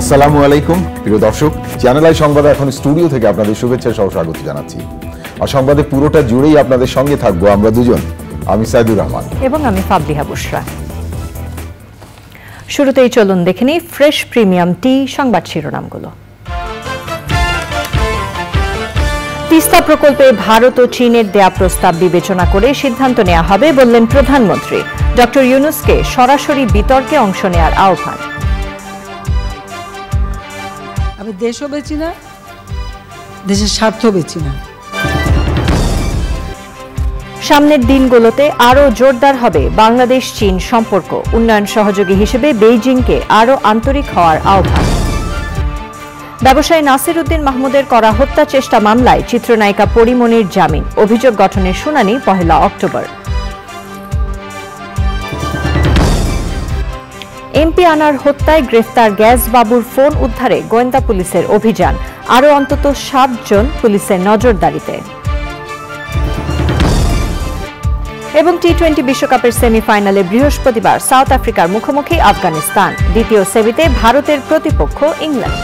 আসসালামু আলাইকুম প্রিয় দর্শক, চ্যানেল আই সংবাদে এখন স্টুডিও থেকে আপনাদের শুভেচ্ছা সহ স্বাগত জানাচ্ছি। আর সংবাদে পুরোটা জুড়েই আপনাদের সঙ্গে থাকবো আমরা দুজন, আমি সাইদুর রহমান এবং আমি ফাবলিহা বুশরা। শুরুতেই চলুন দেখে নিই ফ্রেশ প্রিমিয়াম টি সংবাদ শিরোনামগুলো। তিস্তা প্রকল্পে ভারত ও চীনের দেয়া প্রস্তাব বিবেচনা করে সিদ্ধান্ত নেওয়া হবে বললেন প্রধানমন্ত্রী। ডক্টর ইউনূসকে সরাসরি বিতর্কে অংশ নেওয়ার আহ্বান। আমি দেশও বেচি না, দেশের স্বার্থ বেচি না। সামনের দিনগুলোতে আরও জোরদার হবে বাংলাদেশ চীন সম্পর্ক। উন্নয়ন সহযোগী হিসেবে বেইজিংকে আরও আন্তরিক হওয়ার আহ্বান। ব্যবসায়ী নাসির উদ্দিন মাহমুদের করা হত্যা চেষ্টা মামলায় চিত্রনায়িকা পরিমণির জামিন। অভিযোগ গঠনের শুনানি 1 অক্টোবর। এমপি আনার হত্যায় গ্রেফতার গ্যাস বাবুর ফোন উদ্ধারে গোয়েন্দা পুলিশের অভিযান। আরও অন্তত 7 জন পুলিশের নজরদারিতে। এবং টি-20 বিশ্বকাপের সেমিফাইনালে বৃহস্পতিবার সাউথ আফ্রিকার মুখোমুখি আফগানিস্তান। দ্বিতীয় সেমিতে ভারতের প্রতিপক্ষ ইংল্যান্ড।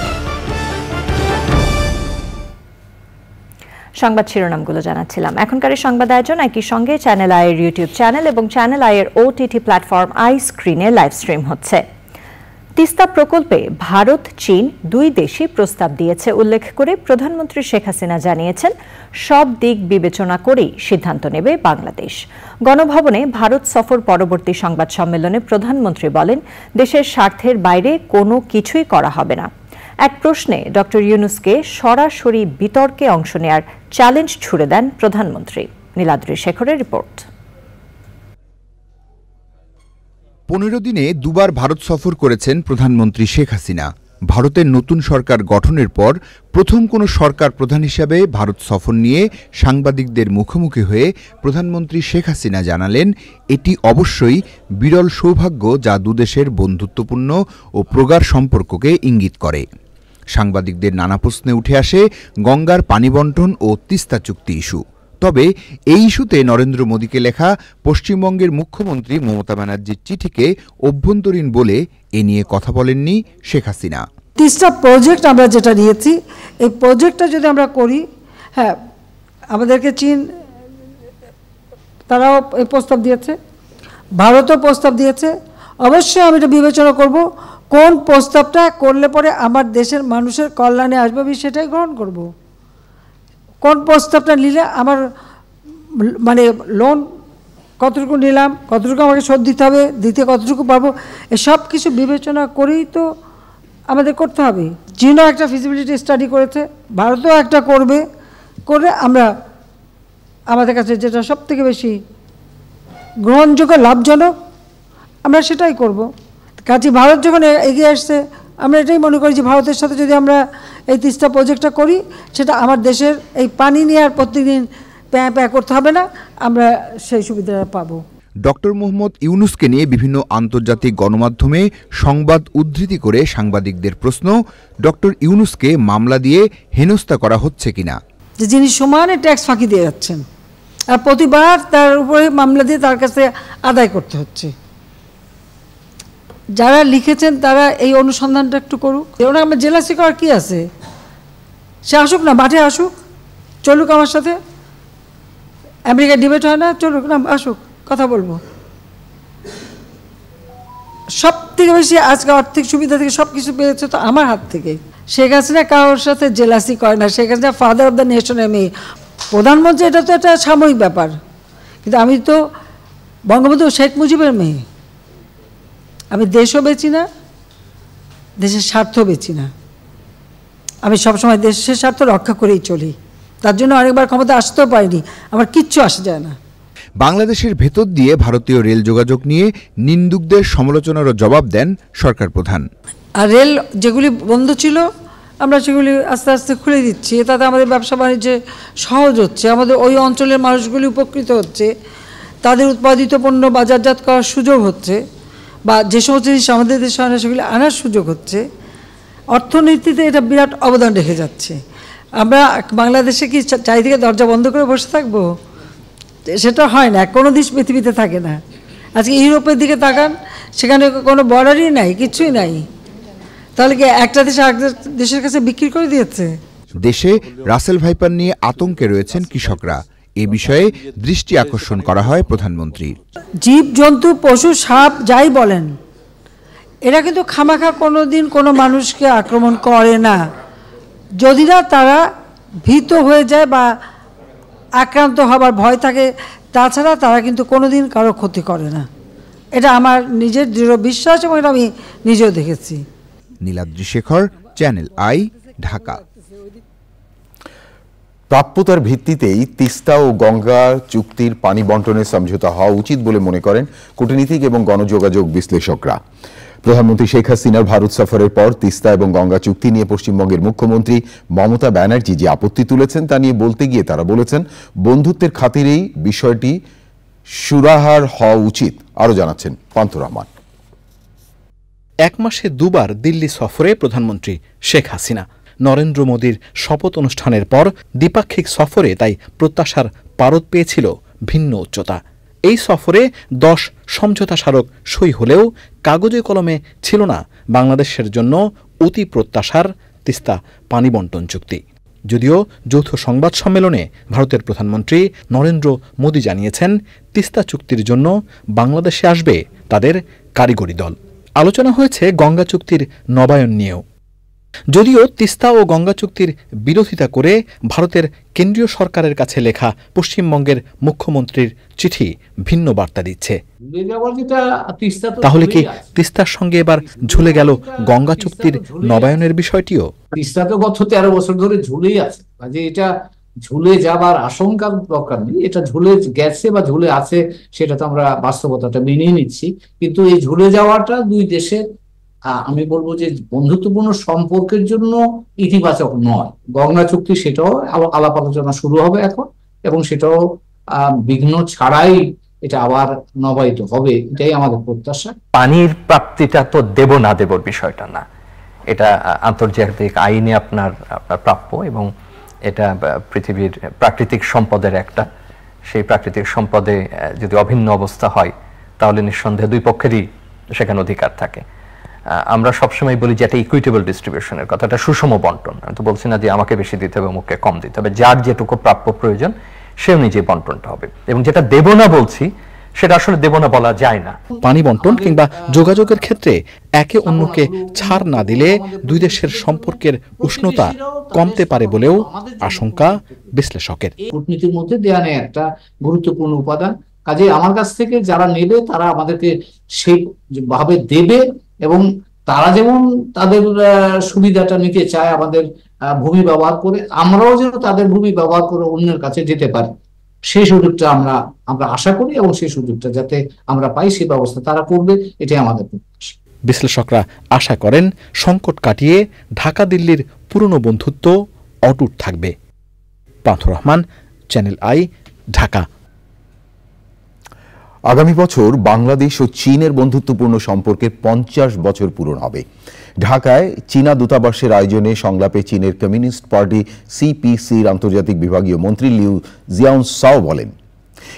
সংবাদ শিরোনামগুলো জানাচ্ছিলাম। এখনকার সংবাদ আয়োজন একই সঙ্গে চ্যানেল আই এর ইউটিউব চ্যানেল এবং চ্যানেল আই এর ওটিটি প্ল্যাটফর্ম আই স্ক্রিনে লাইভ স্ট্রিম হচ্ছে। তিস্তা প্রকল্পে ভারত চীন দুই দেশই প্রস্তাব দিয়েছে উল্লেখ করে প্রধানমন্ত্রী শেখ হাসিনা জানিয়েছেন, সব দিক বিবেচনা করেই সিদ্ধান্ত নেবে বাংলাদেশ। গণভবনে ভারত সফর পরবর্তী সংবাদ সম্মেলনে প্রধানমন্ত্রী বলেন, দেশের স্বার্থের বাইরে কোনো কিছুই করা হবে না। এক প্রশ্নে ডক্টর ইউনূসকে সরাসরি বিতর্কে অংশ নেয়ার চ্যালেঞ্জ ছুড়ে দেন প্রধানমন্ত্রী। নীলাদ্রি শেখরের রিপোর্ট। 15 দিনে দুবার ভারত সফর করেছেন প্রধানমন্ত্রী শেখ হাসিনা। ভারতের নতুন সরকার গঠনের পর প্রথম কোনো সরকার প্রধান হিসাবে ভারত সফর নিয়ে সাংবাদিকদের মুখোমুখি হয়ে প্রধানমন্ত্রী শেখ হাসিনা জানালেন, এটি অবশ্যই বিরল সৌভাগ্য যা দুদেশের বন্ধুত্বপূর্ণ ও প্রগাঢ় সম্পর্ককে ইঙ্গিত করে। সাংবাদিকদের নানা প্রশ্নে উঠে আসে গঙ্গার পানি বণ্টন ও তিস্তা চুক্তি ইস্যু। তবে এই ইস্যুতে নরেন্দ্র মোদীকে লেখা পশ্চিমবঙ্গের মুখ্যমন্ত্রী মমতা ব্যানার্জির চিঠিকে অভ্যন্তরীণ বলে এ নিয়ে কথা বলেননি শেখ হাসিনা। তিস্তা প্রজেক্ট আমরা যেটা নিয়েছি, এই প্রজেক্টটা যদি আমরা করি, হ্যাঁ আমাদেরকে চীন তারাও এই প্রস্তাব দিয়েছে, ভারতও প্রস্তাব দিয়েছে। অবশ্যই আমি এটা বিবেচনা করব, কোন প্রস্তাবটা করলে পরে আমার দেশের মানুষের কল্যাণে আসবে আমি সেটাই গ্রহণ করব। কোন প্রস্তাবটা নিলে আমার মানে লোন কতটুকু নিলাম, কতটুকু আমাকে শোধ দিতে হবে, দিতে কতটুকু পাবো, এসব কিছু বিবেচনা করেই তো আমাদের করতে হবে। চীনও একটা ফিজিবিলিটি স্টাডি করেছে, ভারতও একটা করবে, করে আমরা আমাদের কাছে যেটা সবথেকে বেশি গ্রহণযোগ্য লাভজনক আমরা সেটাই করব। কাজে ভারত যখন এগিয়ে আসছে, আমরা এটাই মনে করি যে ভারতের সাথে যদি আমরা এই তিস্তা প্রজেক্টটা করি, সেটা আমার দেশের এই পানি নিয়ে আর প্রত্যেকদিন প্যাঁ করতে হবে না, আমরা সেই সুবিধাটা পাবো। ডক্টর মোহাম্মদ ইউনূসকে নিয়ে বিভিন্ন আন্তর্জাতিক গণমাধ্যমে সংবাদ উদ্ধৃতি করে সাংবাদিকদের প্রশ্ন, ডক্টর ইউনূসকে মামলা দিয়ে হেনস্থা করা হচ্ছে কিনা। যে যিনি সমানে ট্যাক্স ফাঁকি দিয়ে যাচ্ছেন, আর প্রতিবার তার উপরে মামলা দিয়ে তার কাছে আদায় করতে হচ্ছে। যারা লিখেছেন তারা এই অনুসন্ধানটা একটু করুক। ওরা আমার জেলাসি করার কী আছে? সে আসুক না, মাঠে আসুক, চলুক আমার সাথে। আমেরিকায় ডিবেট হয় না, চলুক না, আসুক, কথা বলবো। সব থেকে বেশি আজকে আর্থিক সুবিধা থেকে সব কিছু পেয়েছে তো আমার হাত থেকে। শেখ হাসিনা কারোর সাথে জেলাসি করে না। Sheikh Hasina father of the নেশনের মেয়ে, প্রধানমন্ত্রী, এটা তো একটা সাময়িক ব্যাপার। কিন্তু আমি তো বঙ্গবন্ধু শেখ মুজিবের মেয়ে। আমি দেশও বেচি না, দেশের স্বার্থ বেচি না। আমি সবসময় দেশের স্বার্থ রক্ষা করেই চলি। তার জন্য অনেকবার ক্ষমতা আসতেও পারিনি, আমার কিচ্ছু আসে যায় না। বাংলাদেশের ভেতর দিয়ে ভারতীয় রেল যোগাযোগ নিয়ে নিন্দুকদের সমালোচনারও জবাব দেন সরকার প্রধান। আর রেল যেগুলি বন্ধ ছিল আমরা সেগুলি আস্তে আস্তে খুলে দিচ্ছি, তাতে আমাদের ব্যবসা বাণিজ্যে সহজ হচ্ছে, আমাদের ওই অঞ্চলের মানুষগুলি উপকৃত হচ্ছে, তাদের উৎপাদিত পণ্য বাজারজাত করার সুযোগ হচ্ছে, বা যে সমস্ত জিনিস আমাদের দেশে আনে সেগুলি আনার সুযোগ হচ্ছে। অর্থনীতিতে এটা বিরাট অবদান রেখে যাচ্ছে। আমরা বাংলাদেশে কি চারিদিকে দরজা বন্ধ করে বসে থাকবো? সেটা হয় না, কোনো দেশ পৃথিবীতে থাকে না। আজকে ইউরোপের দিকে তাকান, সেখানে কোনো বর্ডারই নাই, কিছুই নাই। তাহলে কি একটা দেশ আরেকটা দেশের কাছে বিক্রি করে দিয়েছে? দেশে রাসেল ভাইপার নিয়ে আতঙ্কে রয়েছেন কৃষকরা। এ বিষয়ে দৃষ্টি আকর্ষণ করা হয় প্রধানমন্ত্রীর। জীব জন্তু পশু সাপ যাই বলেন, এরা কিন্তু খামাখা কোনো দিন কোনো মানুষকে আক্রমণ করে না, যদি না তারা ভীত হয়ে যায় বা আক্রান্ত হবার ভয় থাকে। তাছাড়া তারা কিন্তু কোনো দিন কারো ক্ষতি করে না, এটা আমার নিজের দৃঢ় বিশ্বাস এবং এটা আমি নিজেও দেখেছি। Niladri Shekhar, channel I, Dhaka. প্রাপ্যতার ভিত্তিতেই তিস্তা ও গঙ্গা চুক্তির পানি বন্টনের সমঝোতা হওয়া উচিত বলে মনে করেন কূটনীতিক এবং গণযোগাযোগ বিশ্লেষকরা। প্রধানমন্ত্রী শেখ হাসিনার ভারত সফরের পর তিস্তা এবং গঙ্গা চুক্তি নিয়ে পশ্চিমবঙ্গের মুখ্যমন্ত্রী মমতা ব্যানার্জি যে আপত্তি তুলেছেন তা নিয়ে বলতে গিয়ে তারা বলেছেন, বন্ধুত্বের খাতিরেই বিষয়টি সুরাহার হওয়া উচিত। আরও জানাচ্ছেন পান্থ রহমান। এক মাসে দুবার দিল্লি সফরে প্রধানমন্ত্রী শেখ হাসিনা। নরেন্দ্র মোদীর শপথ অনুষ্ঠানের পর দ্বিপাক্ষিক সফরে তাই প্রত্যাশার পারদ পেয়েছিল ভিন্ন উচ্চতা। এই সফরে 10 সমঝোতা স্মারক সই হলেও কাগজে কলমে ছিল না বাংলাদেশের জন্য অতি প্রত্যাশার তিস্তা পানি বন্টন চুক্তি। যদিও যৌথ সংবাদ সম্মেলনে ভারতের প্রধানমন্ত্রী নরেন্দ্র মোদী জানিয়েছেন, তিস্তা চুক্তির জন্য বাংলাদেশে আসবে তাদের কারিগরি দল। আলোচনা হয়েছে গঙ্গা চুক্তির নবায়ন নিয়েও। যদিও তিস্তা ও গঙ্গা চুক্তির বিরোধিতা করে ভারতের কেন্দ্রীয় সরকারের কাছে লেখা পশ্চিমবঙ্গের মুখ্যমন্ত্রীর চিঠি ভিন্ন বার্তা দিচ্ছে। তাহলে কি তিস্তার সঙ্গে এবার ঝুলে গেল গঙ্গা চুক্তির নবায়নের বিষয়টিও? তিস্তা তো গত 13 বছর ধরে ঝুলেই আছে, কাজে এটা ঝুলে যাবার আশঙ্কার দরকার নেই। এটা ঝুলে গেছে বা ঝুলে আছে সেটা তো আমরা বাস্তবতাটা মেনেই নিচ্ছি, কিন্তু এই ঝুলে যাওয়াটা দুই দেশের আমি বলবো যে বন্ধুত্বপূর্ণ সম্পর্কের জন্য ইতিবাচক নয়। গঙ্গা চুক্তি সেটাও আলাপ আলোচনা শুরু হবে এখন, এবং সেটাও বিঘ্ন ছাড়াই এটা আবার নবায়িত হবে, এটাই আমাদের প্রত্যাশা। পানির প্রাপ্তিটা তো দেব না দেবর বিষয়টা না, এটা আন্তর্জাতিক আইনে আপনার প্রাপ্য, এবং এটা পৃথিবীর প্রাকৃতিক সম্পদের একটা। সেই প্রাকৃতিক সম্পদে যদি অভিন্ন অবস্থা হয় তাহলে নিঃসন্দেহে দুই পক্ষেরই সেখানে অধিকার থাকে। আমরা সবসময় বলি যে একটা ইকুইটেবল ডিস্ট্রিবিউশনের কথা, একটা সুষম বন্টন। আমি তো বলছি না যে আমাকে বেশি দিতে হবে অমুককে কম দিতে হবে, যার যেটুকু প্রাপ্য প্রয়োজন সে অনুযায়ী বন্টনটা হবে। এবং যেটা দেব না বলছি সেটা আসলে দেব না বলা যায় না। পানি বন্টন কিংবা যোগাযোগের ক্ষেত্রে একে অন্যকে ছাড় না দিলে দুই দেশের সম্পর্কের উষ্ণতা কমতে পারে বলেও আশঙ্কা বিশ্লেষকের। কূটনীতির মধ্যে দেয়া নেই একটা গুরুত্বপূর্ণ উপাদান। কাজে আমার কাছ থেকে যারা নেবে তারা আমাদেরকে সেই ভাবে দেবে, এবং তারা যেমন তাদের সুবিধাটা নিতে চায় আমাদের ভূমি ব্যবহার করে, আমরাও যেন তাদের ভূমি ব্যবহার করে অন্যের কাছে যেতে পারি, সেই সুযোগটা আমরা আশা করি, এবং সেই সুযোগটা যাতে আমরা পাই সেই ব্যবস্থা তারা করবে, এটাই আমাদের প্রত্যাশা। বিশ্লেষকরা আশা করেন সংকট কাটিয়ে ঢাকা দিল্লির পুরনো বন্ধুত্ব অটুট থাকবে। পান্থ রহমান, চ্যানেল আই, ঢাকা। আগামী বছর বাংলাদেশ ও চীনের বন্ধুত্বপূর্ণ সম্পর্কের 50 বছর পূরণ হবে। ঢাকায় চীনা দূতাবাসের আয়োজনে সংলাপে চীনের কমিউনিস্ট পার্টি সিপিসির আন্তর্জাতিক বিভাগীয় মন্ত্রী লিউ জিয়াওসাও বলেন,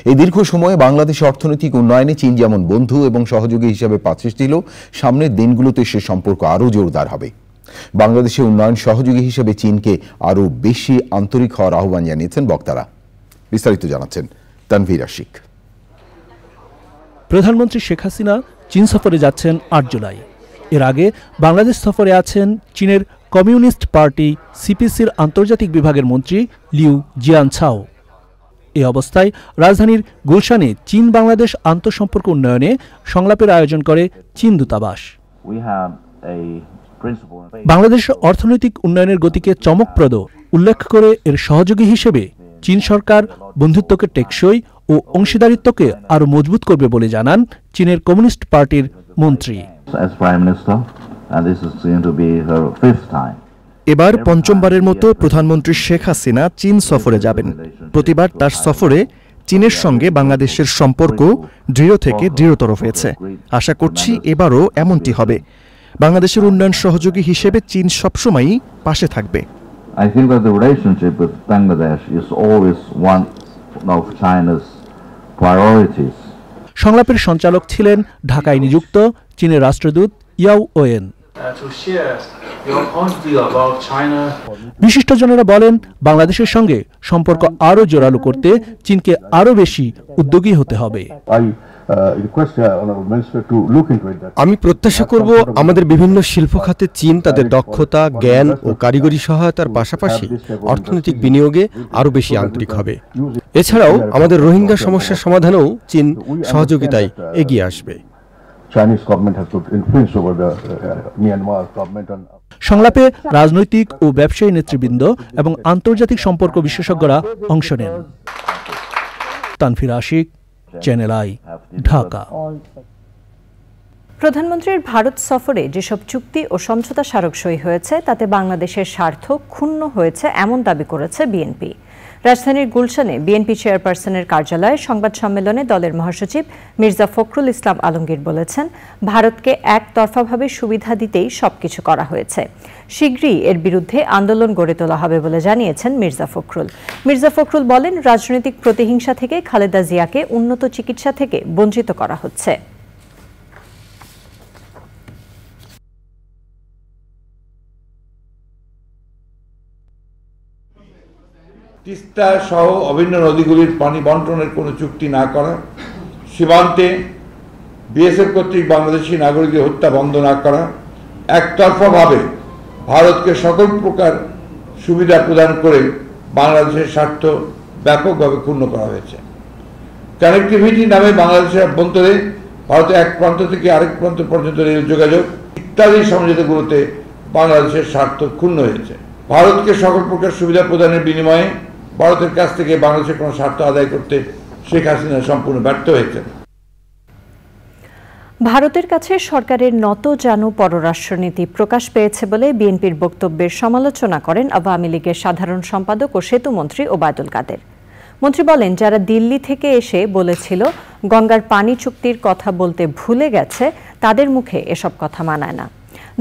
এই দীর্ঘ সময়ে বাংলাদেশের অর্থনৈতিক উন্নয়নে চীন যেমন বন্ধু এবং সহযোগী হিসেবে পাশে ছিল, সামনের দিনগুলোতে সে সম্পর্ক আরও জোরদার হবে। বাংলাদেশের উন্নয়ন সহযোগী হিসেবে চীনকে আরও বেশি আন্তরিক হওয়ার আহ্বান জানিয়েছেন বক্তারা। বিস্তারিত জানাচ্ছেন তানভীর আশিক। প্রধানমন্ত্রী শেখ হাসিনা চীন সফরে যাচ্ছেন 8 জুলাই। এর আগে বাংলাদেশ সফরে আছেন চীনের কমিউনিস্ট পার্টি সিপিসির আন্তর্জাতিক বিভাগের মন্ত্রী লিউ জিয়ানছাও। এই অবস্থায় রাজধানীর গুলশানে চীন বাংলাদেশ আন্তঃসম্পর্ক উন্নয়নে সংলাপের আয়োজন করে চীন দূতাবাস। বাংলাদেশের অর্থনৈতিক উন্নয়নের গতিকে চমকপ্রদ উল্লেখ করে এর সহযোগী হিসেবে চীন সরকার বন্ধুত্বকে টেকসই ও অংশীদারিত্বকে আরও মজবুত করবে বলে জানান চীনের কমিউনিস্ট পার্টির মন্ত্রী। এবার পঞ্চমবারের মতো প্রধানমন্ত্রী শেখ হাসিনা চীন সফরে যাবেন। প্রতিবার তার সফরে চীনের সঙ্গে বাংলাদেশের সম্পর্ক দৃঢ় থেকে দৃঢ়তর হয়েছে। আশা করছি এবারও এমনটি হবে। বাংলাদেশের উন্নয়ন সহযোগী হিসেবে চীন সবসময়ই পাশে থাকবে। I think that the relationship with Bangladesh is always one of China's priorities. সংলাপের সঞ্চালক ছিলেন ঢাকায় নিযুক্ত চীনের রাষ্ট্রদূত ইয়াও ওয়েন। বিশিষ্টজনেরা বলেন, বাংলাদেশের সঙ্গে সম্পর্ক আরও জোরালো করতে চীনকে আরও বেশি উদ্যোগী হতে হবে। আমি প্রত্যাশা করব আমাদের বিভিন্ন শিল্প খাতে চীন তাদের দক্ষতা, জ্ঞান ও কারিগরি সহায়তার পাশাপাশি অর্থনৈতিক বিনিয়োগে আরও বেশি আন্তরিক হবে। এছাড়াও আমাদের রোহিঙ্গা সমস্যার সমাধানেও চীন সহযোগিতায় এগিয়ে আসবে। সংলাপে রাজনৈতিক ও ব্যবসায়ী নেতৃবৃন্দ এবং আন্তর্জাতিক সম্পর্ক বিশেষজ্ঞরা অংশ নেন। Tanfir Ashik, channel I, Dhaka. প্রধানমন্ত্রীর ভারত সফরে যেসব চুক্তি ও সমঝোতা স্মারক সই হয়েছে তাতে বাংলাদেশের স্বার্থ ক্ষুণ্ণ হয়েছে এমন দাবি করেছে বিএনপি। রাজধানীর গুলশানে বিএনপি চেয়ারপারসনের কার্যালয়ে সংবাদ সম্মেলনে দলের মহাসচিব মির্জা ফখরুল ইসলাম আলমগীর বলেছেন, ভারতকে একতরফাভাবে সুবিধা দিতেই সবকিছু করা হয়েছে। শীঘ্রই এর বিরুদ্ধে আন্দোলন গড়ে তোলা হবে বলে জানিয়েছেন মির্জা ফখরুল। মির্জা ফখরুল বলেন, রাজনৈতিক প্রতিহিংসা থেকে খালেদা জিয়াকে উন্নত চিকিৎসা থেকে বঞ্চিত করা হচ্ছে। তিস্তা সহ অভিন্ন নদীগুলির পানি বন্টনের কোনো চুক্তি না করা, সীমান্তে বিএসএফ কর্তৃক বাংলাদেশি নাগরিকদের হত্যা বন্ধ না করা, একতরফাভাবে ভারতকে সকল প্রকার সুবিধা প্রদান করে বাংলাদেশের স্বার্থ ব্যাপকভাবে ক্ষুণ্ণ করা হয়েছে। কানেক্টিভিটি নামে বাংলাদেশের অভ্যন্তরে ভারতের এক প্রান্ত থেকে আরেক প্রান্ত পর্যন্ত রেল যোগাযোগ ইত্যাদি সমঝোতাগুলোতে বাংলাদেশের স্বার্থ ক্ষুণ্ণ হয়েছে। ভারতকে সকল প্রকার সুবিধা প্রদানের বিনিময়ে ভারতের কাছ থেকে বাংলাদেশের কোনো স্বার্থ আদায় করতে শেখ হাসিনা সম্পূর্ণ ব্যর্থ হয়েছেন। ভারতের কাছে সরকারের নতজানু পররাষ্ট্রনীতি প্রকাশ পেয়েছে বলে বিএনপির বক্তব্যের সমালোচনা করেন আওয়ামী লীগের সাধারণ সম্পাদক ও সেতুমন্ত্রী ওবায়দুল কাদের। মন্ত্রী বলেন, যারা দিল্লি থেকে এসে বলেছিল গঙ্গার পানি চুক্তির কথা বলতে ভুলে গেছে, তাদের মুখে এসব কথা মানায় না।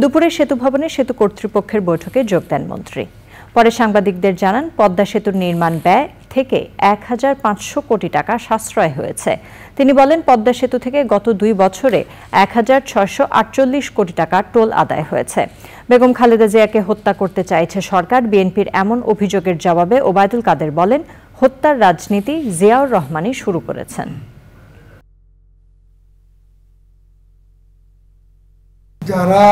দুপুরে সেতু ভবনে সেতু কর্তৃপক্ষের বৈঠকে যোগ দেন মন্ত্রী। পরে সাংবাদিকদের জানান, পদ্মা সেতুর নির্মাণ ব্যয় থেকে ১৫০০ কোটি টাকা সাশ্রয় হয়েছে। তিনি বলেন, পদ্মা সেতু থেকে গত ২ বছরে ১৬৪৮ কোটি টাকা টোল আদায় হয়েছে। বেগম খালেদা জিয়াকে হত্যা করতে চাইছে সরকার। বিএনপির এমন অভিযোগের জবাবে ওবায়দুল কাদের বলেন, হত্যার রাজনীতি জিয়াউর রহমানই শুরু করেছেন। যারা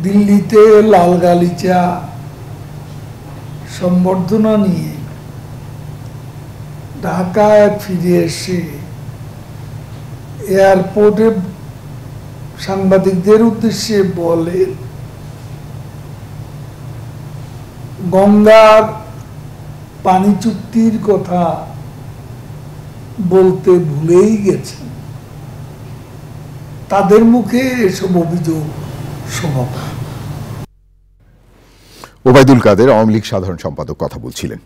দিল্লিতে লাল গালিচা সম্বর্ধনা নিয়ে ঢাকায় ফিরে এসে এয়ারপোর্টে সাংবাদিকদের উদ্দেশ্যে বলেন গঙ্গার পানি চুক্তির কথা বলতে ভুলেই গেছে, তাদের মুখে এসব অভিযোগ শোনা। ওবায়দুল কাদের আওয়ামী লীগ সাধারণ সম্পাদক কথা বলছিলেন।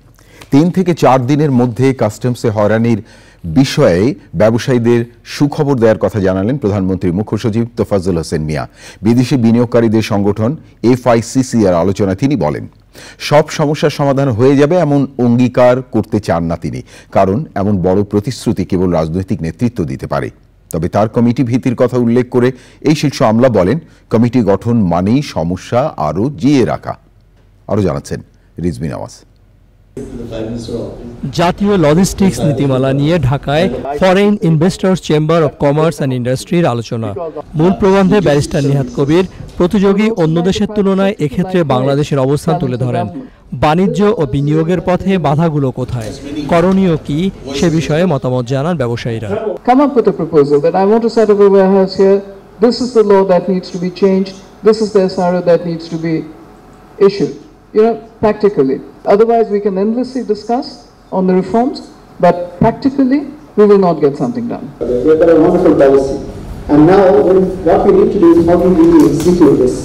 3 থেকে 4 দিনের মধ্যে কাস্টমসে হয়রানির বিষয়ে ব্যবসায়ীদের সুখবর দেওয়ার কথা জানালেন প্রধানমন্ত্রীর মুখ্য সচিব তোফাজ্জল হোসেন মিয়া। বিদেশি বিনিয়োগকারীদের সংগঠন FICCর আলোচনায় তিনি বলেন, সব সমস্যার সমাধান হয়ে যাবে এমন অঙ্গীকার করতে চান না তিনি, কারণ এমন বড় প্রতিশ্রুতি কেবল রাজনৈতিক নেতৃত্ব দিতে পারে। তবে তার কমিটি ভিত্তির কথা উল্লেখ করে এই শীর্ষ আমলা বলেন, কমিটি গঠন মানেই সমস্যা আরও জিয়ে রাখা। আরও জানাচ্ছেন রিজভী নওয়াজ। জাতীয় লজিস্টিক্স নীতিমালা নিয়ে ঢাকায় foreign investors chamber of commerce and ইন্ডাস্ট্রির আলোচনা। মূল প্রবন্ধে ব্যারিস্টার নিহাত কবির প্রতিযোগী অন্য দেশের তুলনায় এক্ষেত্রে বাংলাদেশের অবস্থান তুলে ধরেন। বাণিজ্য ও বিনিয়োগের পথে বাধাগুলো কোথায়, করণীয় কি, সে বিষয়ে মতামত জানান ব্যবসায়ীরা। Come up with a proposal that I want to set up a warehouse here. This is the law that needs to be changed. This is the SRO that needs to be issued. practically. Otherwise, we can endlessly discuss on the reforms, but practically, we will not get something done. We have got a wonderful policy. And now, what we need to do is how do we really execute this?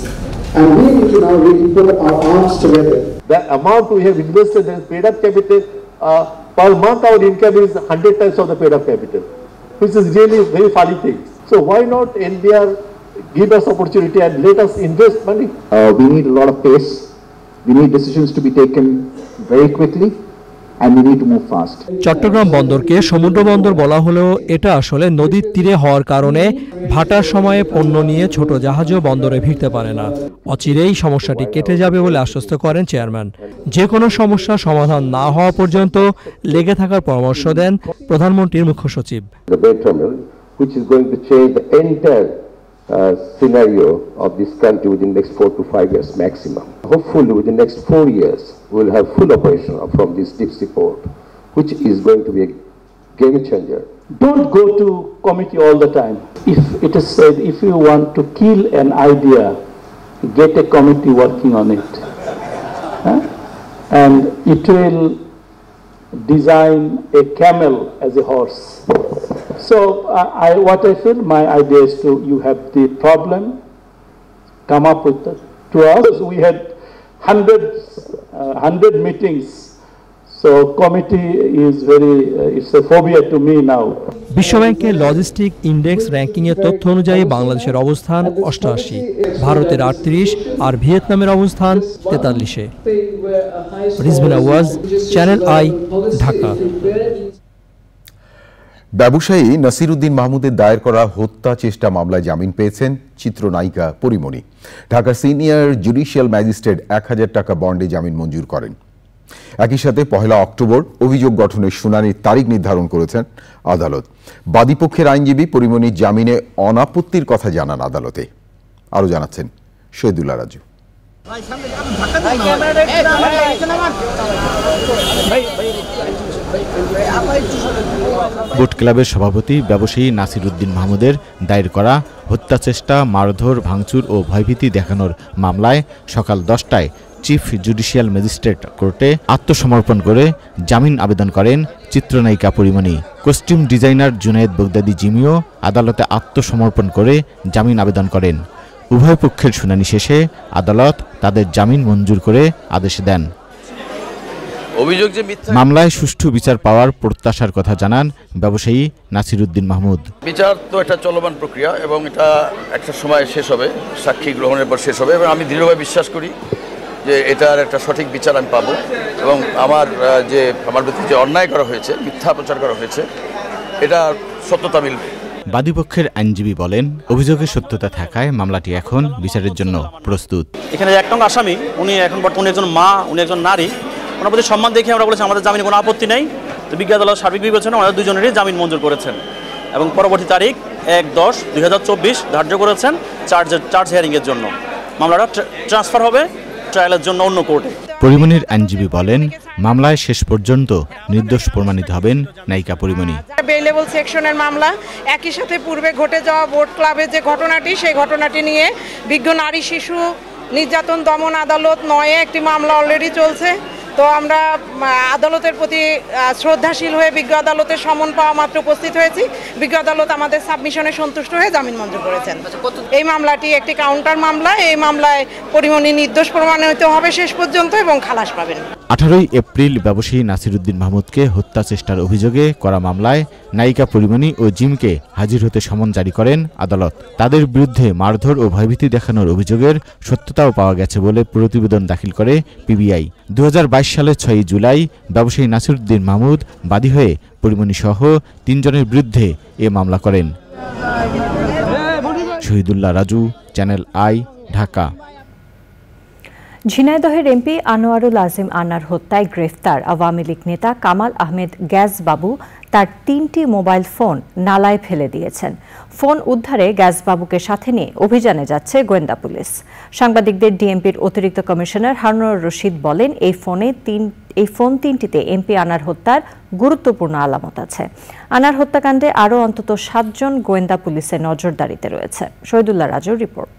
And we need to now really put our arms together. The amount we have invested in paid up capital, per month our income is 100 times of the paid up capital, which is really a very funny thing. So why not NBR give us opportunity and let us invest money? We need a lot of pace. We need decisions to be taken very quickly. And we need to move fast. Chittagong বন্দরকে সমুদ্র বন্দর বলা হলেও এটা আসলে নদীর তীরে হওয়ার কারণে ভাটার সময়ে পণ্য নিয়ে ছোট জাহাজও বন্দরে ভিড়তে পারে না। অচিরেই সমস্যাটি কেটে যাবে বলে আশ্বস্ত করেন চেয়ারম্যান। যে কোনো সমস্যা সমাধান না হওয়া পর্যন্ত লেগে থাকার পরামর্শ দেন প্রধানমন্ত্রীর মুখ্য সচিব। The Bay Terminal, which is going to change the entire scenario of this country within the next 4 to 5 years maximum. Hopefully within the next 4 years we will have full operation from this deep sea port, which is going to be a game changer. Don't go to committee all the time. If it is said, if you want to kill an idea, get a committee working on it. And it will design a camel as a horse. So what I feel, my idea is to, you have the problem, come up with it. To us, we had 100 meetings. So committee is very, it's a phobia to me now. বিশ্বব্যাংকের logistic index ranking এর তথ্য অনুযায়ী বাংলাদেশের অবস্থান 88, ভারতের 38 আর ভিয়েতনামের অবস্থান 43-এ। রিজভিন আওয়াজ, চ্যানেল আই, ঢাকা। ব্যবসায়ী নাসিরউদ্দিন মাহমুদের দায়ের করা হত্যা চেষ্টা মামলায় জামিন পেয়েছেন চিত্রনায়িকা পরিমণি। ঢাকার সিনিয়র জুডিশিয়াল ম্যাজিস্ট্রেট 1000 টাকা বন্ডে জামিন মঞ্জুর করেন। একই সাথে 1 অক্টোবর অভিযোগ গঠনের শুনানির তারিখ নির্ধারণ করেছেন আদালত। বাদীপক্ষের আইনজীবী পরিমণির জামিনে অনাপত্তির কথা জানান আদালতে। আরও জানাচ্ছেন শহীদুল্লাহ রাজু। বোট ক্লাবের সভাপতি ব্যবসায়ী নাসিরউদ্দিন মাহমুদের দায়ের করা হত্যা চেষ্টা, মারধর, ভাঙচুর ও ভয়ভীতি দেখানোর মামলায় সকাল 10টায় চিফ জুডিশিয়াল ম্যাজিস্ট্রেট কোর্টে আত্মসমর্পণ করে জামিন আবেদন করেন চিত্রনায়িকা পরিমণি। কস্টিউম ডিজাইনার জুনায়েদ বগদাদি জিমিও আদালতে আত্মসমর্পণ করে জামিন আবেদন করেন। উভয় পক্ষের শুনানি শেষে আদালত তাদের জামিন মঞ্জুর করে আদেশ দেন। মামলায় সুষ্ঠু বিচার পাওয়ার প্রত্যাশার কথা জানান ব্যবসায়ী নাসিরউদ্দিন মাহমুদ। বিচার তো একটা চলমান প্রক্রিয়া এবং এটা একটা সময় শেষ হবে, সাক্ষী গ্রহণের পর শেষ হবে এবং আমি দৃঢ়ভাবে বিশ্বাস করি যে এটার একটা সঠিক বিচার আমি পাবো এবং আমার বিরুদ্ধে যে অন্যায় করা হয়েছে, মিথ্যা প্রচার করা হয়েছে, এটা সত্যতা মিলবে। বাদীপক্ষের আইনজীবী বলেন, অভিযোগের সত্যতা থাকায় মামলাটি এখন বিচারের জন্য প্রস্তুত। এখানে এক নং আসামি, উনি এখন বর্তমানে একজন মা, উনি একজন নারী, ওনার প্রতি সম্মান দেখে আমরা বলেছি আমাদের জামিনে কোনো আপত্তি নেই। তো বিজ্ঞ আদালত সার্বিক বিবেচনা আমাদের দুজনেরই জামিন মঞ্জুর করেছেন এবং পরবর্তী তারিখ 1/10/2024 ধার্য করেছেন চার্জ হিয়ারিংয়ের জন্য। মামলাটা ট্রান্সফার হবে ট্রায়ালের জন্য অন্য কোর্টে। পরিমণির আইনজীবী বলেন, মামলায় শেষ পর্যন্ত নির্দোষ প্রমাণিত হবেন নায়িকা পরিমণি। বেইলেবল সেকশনের মামলা, একই সাথে পূর্বে ঘটে যাওয়া বোট ক্লাবের যে ঘটনাটি, সেই ঘটনাটি নিয়ে বিজ্ঞ নারী শিশু নির্যাতন দমন আদালত 9-এ একটি মামলা অলরেডি চলছে। তো আমরা আদালতের প্রতি শ্রদ্ধাশীল হয়ে বিজ্ঞ আদালতের সমন পাওয়া মাত্র উপস্থিত হয়েছি। বিজ্ঞ আদালত আমাদের সাবমিশনে সন্তুষ্ট হয়ে জামিন মঞ্জুর করেছেন। এই মামলাটি একটি কাউন্টার মামলা। এই মামলায় পরিমণি নির্দোষ প্রমাণিত হবে শেষ পর্যন্ত এবং খালাস পাবেন। 18 এপ্রিল ব্যবসায়ী নাসিরউদ্দিন মাহমুদকে হত্যা চেষ্টার অভিযোগে করা মামলায় নায়িকা পরিমণি ও জিমকে হাজির হতে সমন জারি করেন আদালত। তাদের বিরুদ্ধে মারধর ও ভয়ভীতি দেখানোর অভিযোগের সত্যতাও পাওয়া গেছে বলে প্রতিবেদন দাখিল করে পিবিআই। 2022 সালের 6 জুলাই ব্যবসায়ী নাসিরউদ্দিন মাহমুদ বাদী হয়ে পরিমণি সহ 3 জনের বিরুদ্ধে এ মামলা করেন। Shahidullah Raju, channel I, Dhaka. ঝিনাইদহের এমপি আনোয়ারুল আজিম আনার হত্যায় গ্রেফতার আওয়ামী লীগ নেতা কামাল আহমেদ গ্যাস বাবু তার 3টি মোবাইল ফোন নালায় ফেলে দিয়েছেন। ফোন উদ্ধারে গ্যাস বাবুকে সাথে নিয়ে অভিযানে যাচ্ছে গোয়েন্দা পুলিশ। সাংবাদিকদের ডিএমপির অতিরিক্ত কমিশনার হারুনুর রশিদ বলেন, এই ফোন 3টিতে এমপি আনার হত্যার গুরুত্বপূর্ণ আলামত আছে। আনার হত্যাকাণ্ডে আরও অন্তত 7 জন গোয়েন্দা পুলিশের নজরদারিতে রয়েছে। শহীদুল্লাহ রাজুর রিপোর্ট।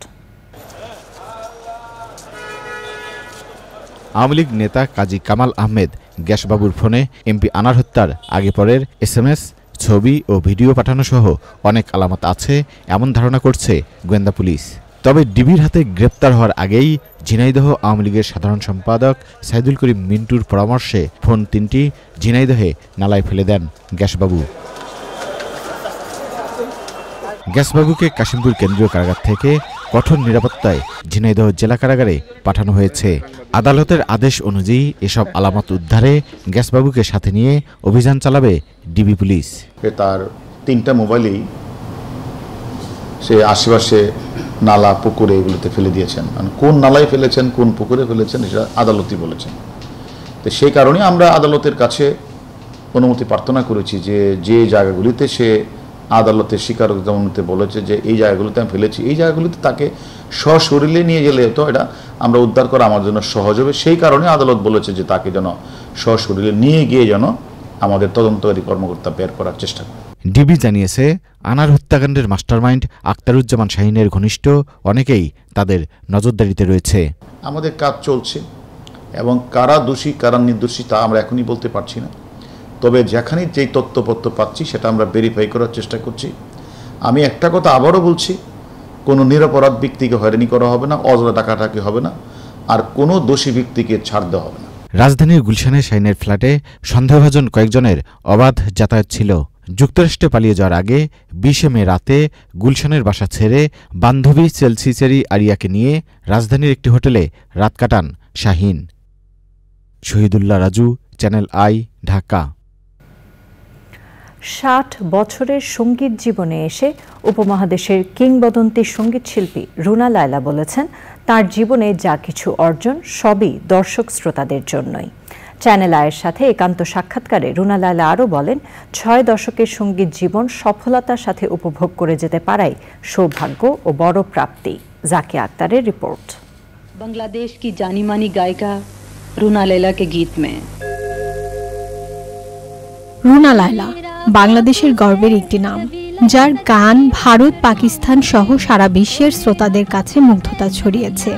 আওয়ামী লীগ নেতা কাজী কামাল আহমেদ গ্যাসবাবুর ফোনে এমপি আনার হত্যার আগে পরের SMS, ছবি ও ভিডিও পাঠানো সহ অনেক আলামত আছে এমন ধারণা করছে গোয়েন্দা পুলিশ। তবে ডিবির হাতে গ্রেপ্তার হওয়ার আগেই ঝিনাইদহ আওয়ামী লীগের সাধারণ সম্পাদক সাইদুল করিম মিন্টুর পরামর্শে ফোন 3টি ঝিনাইদহে নালায় ফেলে দেন গ্যাসবাবু। গ্যাসবাবুকে কাশিমপুর কেন্দ্রীয় কারাগার থেকে কঠোর নিরাপত্তায় ঝিনাইদহ জেলা কারাগারে পাঠানো হয়েছে। আদালতের আদেশ অনুযায়ী এসব আলামত উদ্ধারে গ্যাসবাবুকে সাথে নিয়ে অভিযান চালাবে ডিবি পুলিশ। তার 3টা মোবাইলেই সে আশেপাশে নালা পুকুরে এগুলোতে ফেলে দিয়েছেন। কোন নালায় ফেলেছেন, কোন পুকুরে ফেলেছেন এটা আদালতই বলেছেন। তো সেই কারণে আমরা আদালতের কাছে অনুমতি প্রার্থনা করেছি যে যে জায়গাগুলিতে সে আদালতের স্বীকারোক্তিতে বলেছে যে এই জায়গাগুলোতে আমি ফেলেছি, এই জায়গাগুলিতে তাকে সশরীরে নিয়ে গেলে তো এটা আমরা উদ্ধার করা আমার জন্য সহজ হবে। সেই কারণে আদালত বলেছে যে তাকে যেন সশরীরে নিয়ে গিয়ে যেন আমাদের তদন্তকারী কর্মকর্তা বের করার চেষ্টা করে। ডিবি জানিয়েছে আনার হত্যাকাণ্ডের মাস্টারমাইন্ড আক্তারুজ্জামান শাহীনের ঘনিষ্ঠ অনেকেই তাদের নজরদারিতে রয়েছে। আমাদের কাজ চলছে এবং কারা দোষী কারা নির্দোষী তা আমরা এখনই বলতে পারছি না। তবে যেখানে যেই তথ্যপত্র পাচ্ছি সেটা আমরা ভেরিফাই করার চেষ্টা করছি। আমি একটা কথা আবারও বলছি, কোনো নিরপরাধ ব্যক্তিকে হয়রানি করা হবে না, অযথা ডাকাডাকি হবে না, আর কোনো দোষী ব্যক্তিকে ছাড় দেওয়া হবে না। রাজধানীর গুলশানে শাহীনের ফ্ল্যাটে সন্দেহভাজন কয়েকজনের অবাধ যাতায়াত ছিল। যুক্তরাষ্ট্রে পালিয়ে যাওয়ার আগে 20 মে রাতে গুলশানের বাসা ছেড়ে বান্ধবী চেলসি চেরি আরিয়াকে নিয়ে রাজধানীর একটি হোটেলে রাত কাটান শাহীন। Shahidullah Raju, channel I, Dhaka. 60 বছরের সঙ্গীত জীবনে এসে উপমহাদেশের কিংবদন্তি সঙ্গীত শিল্পী রুনা লায়লা বলেছেন, তার জীবনে যা কিছু অর্জন সবই দর্শক শ্রোতাদের জন্যই। চ্যানেল আয়ের সাথে একান্ত সাক্ষাৎকারে রুনা লায়লা আরও বলেন, 6 দশকের সঙ্গীত জীবন সফলতার সাথে উপভোগ করে যেতে পারাই সৌভাগ্য ও বড় প্রাপ্তি। জাকিয়া আক্তারের রিপোর্ট। बांग्लादेश की जानी मानी गायिका रूना लैला के गीत में। রুনা লায়লা বাংলাদেশের গর্বের একটি নাম, যার গান ভারত, পাকিস্তান সহ সারা বিশ্বের শ্রোতাদের কাছে মুগ্ধতা ছড়িয়েছে।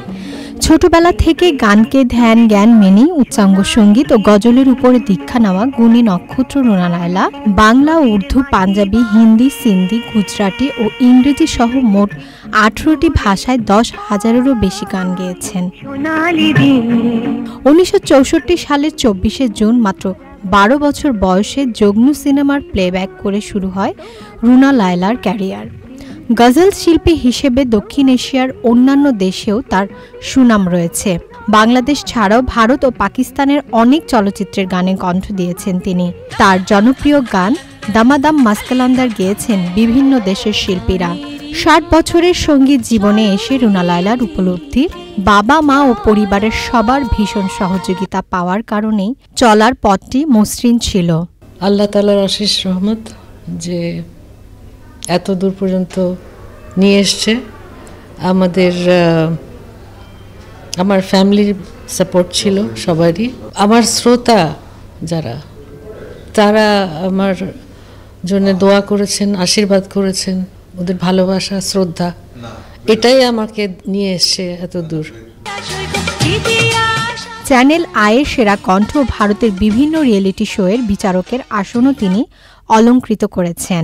ছোটবেলা থেকে গানকে ধ্যান জ্ঞান মেনেই উচ্চাঙ্গ সঙ্গীত ও গজলের উপরে দীক্ষা নেওয়া গুণী নক্ষত্র রুনা লায়লা বাংলা, উর্দু, পাঞ্জাবি, হিন্দি, সিন্ধি, গুজরাটি ও ইংরেজি সহ মোট 18টি ভাষায় 10,000-এরও বেশি গান গেয়েছেন। 1964 সালের 24শে জুন মাত্র 12 বছর বয়সে জগনু সিনেমার প্লেব্যাক করে শুরু হয় রুনা লায়লার ক্যারিয়ার। গজল শিল্পী হিসেবে দক্ষিণ এশিয়ার অন্যান্য দেশেও তার সুনাম রয়েছে। বাংলাদেশ ছাড়াও ভারত ও পাকিস্তানের অনেক চলচ্চিত্রের গানে কণ্ঠ দিয়েছেন তিনি। তার জনপ্রিয় গান দামাদাম মাস্কালান্দার গেয়েছেন বিভিন্ন দেশের শিল্পীরা। 60 বছরের সঙ্গীত জীবনে এসে রুনা লায়লার উপলব্ধি, বাবা মা ও পরিবারের সবার ভীষণ সহযোগিতা পাওয়ার কারণেই চলার পথটি মসৃণ ছিল। আল্লাহ তাআলার অশেষ রহমত যে এত দূর পর্যন্ত নিয়ে এসছে। আমার ফ্যামিলির সাপোর্ট ছিল সবারই। আমার শ্রোতা যারা, তারা আমার জন্য দোয়া করেছেন, আশীর্বাদ করেছেন, ওদের ভালোবাসা, শ্রদ্ধা, এটাই আমাকে নিয়ে এসছে এত দূর। চ্যানেল আয়ের সেরা কণ্ঠ, ভারতের বিভিন্ন রিয়েলিটি শোয়ের বিচারকের আসনও তিনি অলংকৃত করেছেন।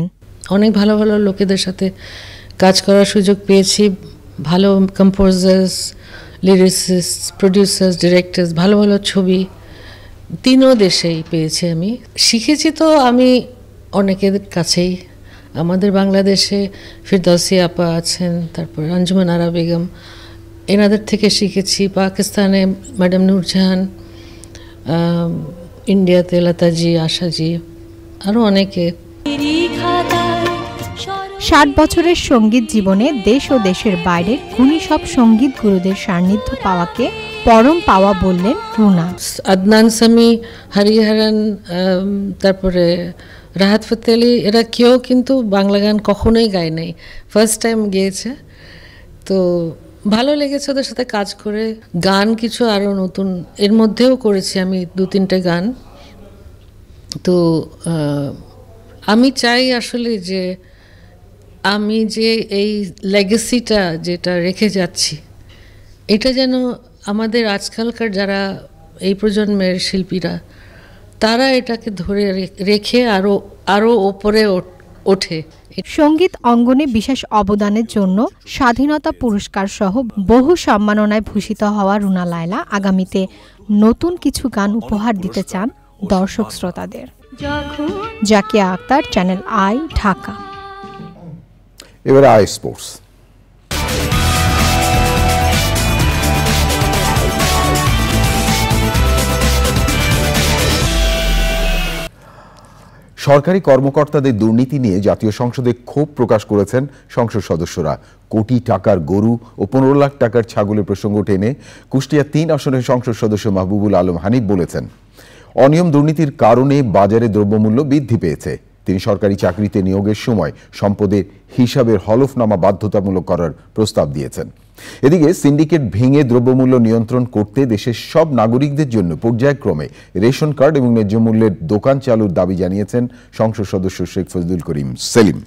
অনেক ভালো ভালো লোকেদের সাথে কাজ করার সুযোগ পেয়েছি। ভালো কম্পোজার্স, লিরিসিস্ট, প্রডিউসার্স, ডিরেক্টরস, ভালো ভালো ছবি 3 দেশেই পেয়েছি আমি। শিখেছি তো আমি অনেকের কাছেই। আমাদের বাংলাদেশে ফিরদৌসী আপা আছেন, তারপর আঞ্জুমান আরা বেগম, এনাদের থেকে শিখেছি। পাকিস্তানে ম্যাডাম নূরজাহান, ইন্ডিয়াতে লতাজি, আশাজি, আরও অনেকে। 60 বছরের সঙ্গীত জীবনে দেশ ও দেশের বাইরের গুণী সব সঙ্গীত গুরুদের সান্নিধ্য পাওয়াকে পরম পাওয়া বললেন রুনা। আদনান সামি, হরিহরন, তারপরে রাহাত ফতেহ আলী, এরা কেউ কিন্তু বাংলা গান কখনোই গায় নাই, ফার্স্ট টাইম গেয়েছে। তো ভালো লেগেছে ওদের সাথে কাজ করে। গান কিছু আরও নতুন এর মধ্যেও করেছি আমি 2-3টে গান। তো আমি চাই আসলে যে আমি যে এই লেগেসিটা যেটা রেখে যাচ্ছি, এটা যেন আমাদের আজকালকার যারা এই প্রজন্মের শিল্পীরা তারা এটাকে ধরে রেখে আরো ওপরে ওঠে। সঙ্গীত অঙ্গনে বিশেষ অবদানের জন্য স্বাধীনতা পুরস্কার সহ বহু সম্মাননায় ভূষিত হওয়া রুনা লায়লা আগামীতে নতুন কিছু গান উপহার দিতে চান দর্শক শ্রোতাদের। Zakia Akter, channel I, Dhaka. এবারে আই স্পোর্টস। সরকারি কর্মকর্তাদের দুর্নীতি নিয়ে জাতীয় সংসদে ক্ষোভ প্রকাশ করেছেন সংসদ সদস্যরা। কোটি টাকার গরু ও 15 লাখ টাকার ছাগলের প্রসঙ্গ টেনে কুষ্টিয়া 3 আসনের সংসদ সদস্য মাহবুবুল আলম হানিফ বলেছেন, অনিয়ম দুর্নীতির কারণে বাজারে দ্রব্যমূল্য বৃদ্ধি পেয়েছে। তিনি সরকারি চাকরিতে নিয়োগের সময় সম্পদের হিসাবের হলফনামা বাধ্যতামূলক করার প্রস্তাব দিয়েছেন। এদিকে সিন্ডিকেট ভেঙে দ্রব্যমূল্য নিয়ন্ত্রণ করতে দেশের সব নাগরিকদের জন্য পর্যায়ক্রমে রেশন কার্ড এবং ন্যায্য মূল্যের দোকান চালুর দাবি জানিয়েছেন সংসদ সদস্য শেখ ফজলুল করিম সেলিম।